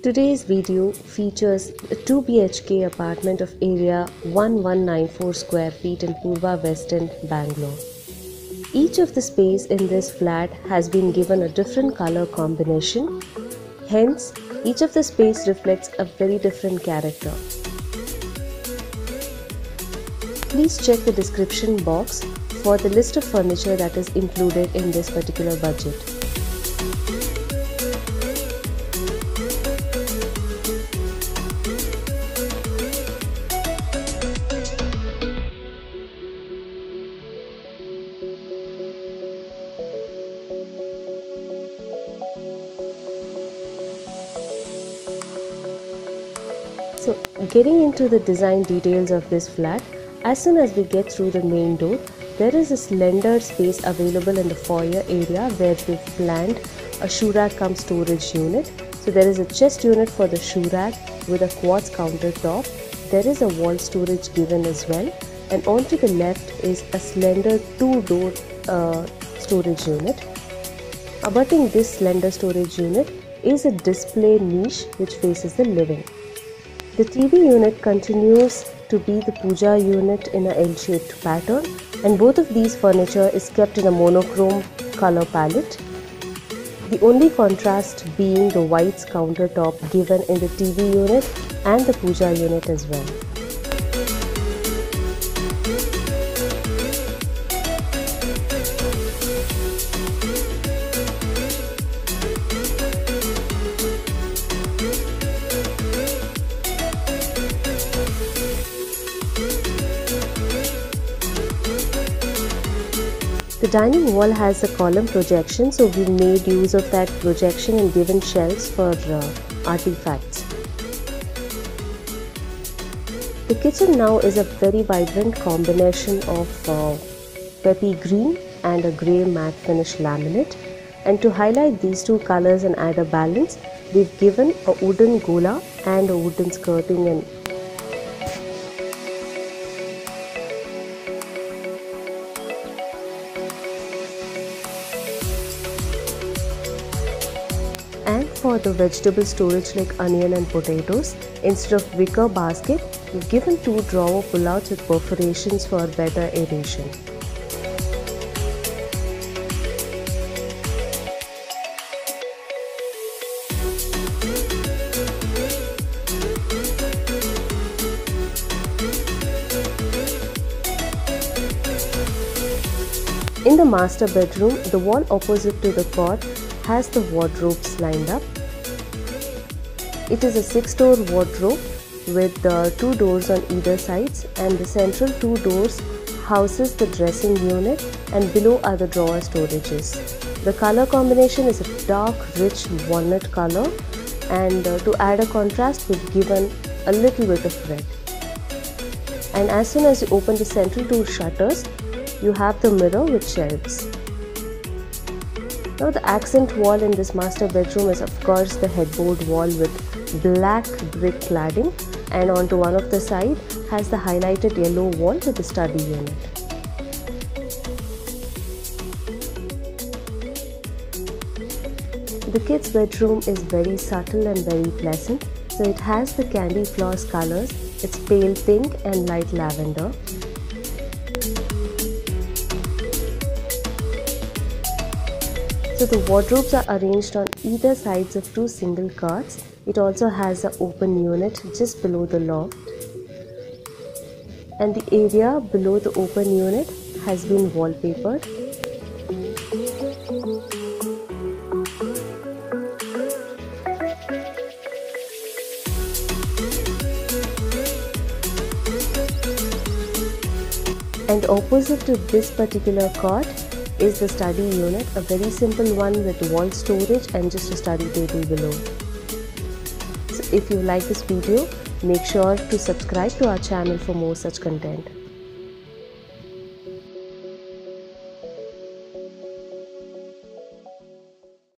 Today's video features a 2 BHK apartment of area 1194 square feet in Purva Westend, Bangalore. Each of the space in this flat has been given a different color combination. Hence, each of the space reflects a very different character. Please check the description box for the list of furniture that is included in this particular budget. So, getting into the design details of this flat, as soon as we get through the main door, there is a slender space available in the foyer area where we've planned a shoe rack cum storage unit. So there is a chest unit for the shoe rack with a quartz countertop. There is a wall storage given as well, and on to the left is a slender two-door storage unit. Abutting this slender storage unit is a display niche which faces the living. The TV unit continues to be the puja unit in a L-shaped pattern, and both of these furniture is kept in a monochrome color palette. The only contrast being the whites countertop given in the TV unit and the puja unit as well. The dining wall has a column projection, so we made use of that projection and given shelves for artifacts. The kitchen now is a very vibrant combination of peppy green and a grey matte finish laminate. And to highlight these two colors and add a balance, we've given a wooden gola and a wooden skirting and for the vegetable storage like onion and potatoes, instead of wicker basket, we've given two drawer pullouts with perforations for better aeration. In the master bedroom, the wall opposite to the cot has the wardrobes lined up. It is a 6-door wardrobe with 2 doors on either sides, and the central 2 doors houses the dressing unit, and below are the drawer storages. The color combination is a dark rich walnut color, and to add a contrast we've given a little bit of red. And as soon as you open the central 2 shutters, you have the mirror with shelves. Now the accent wall in this master bedroom is of course the headboard wall with black brick cladding, and onto one of the side has the highlighted yellow wall with the study unit. The kids' bedroom is very subtle and very pleasant, so it has the candy floss colors. It's pale pink and light lavender. So the wardrobes are arranged on either sides of 2 single cots. It also has an open unit just below the loft. And the area below the open unit has been wallpapered. And opposite to this particular cot is the study unit, a very simple one with wall storage and just a study table below. So if you like this video, make sure to subscribe to our channel for more such content.